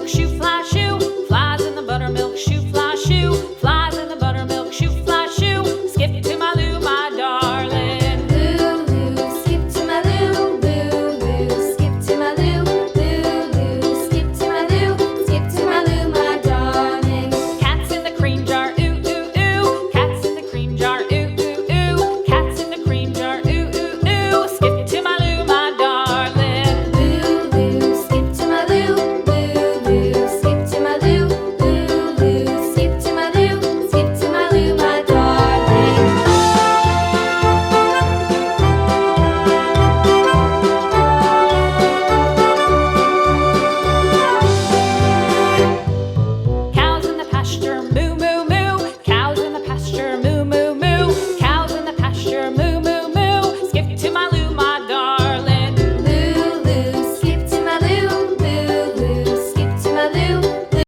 buttermilk shoe, fly shoe. Flies in the buttermilk shoe, fly shoe. Flies in the buttermilk shoe, fly shoe. Skip to my Lou, my darling. Lou, skip to my Lou, Lou, skip to my Lou, Lou, skip to my Lou, skip to my Lou, my darling. Cats in the cream jar, ooh, ooh, ooh. Cats in the cream jar, ooh, ooh, ooh. Cats in the cream jar, ooh, ooh, ooh. Skip to my Lou, my darling. Lou, skip to my Lou, Lou, skip to my Lou, Lou, skip to my Lou, skip to my Lou, my darling. Cows in the pasture, moo, moo.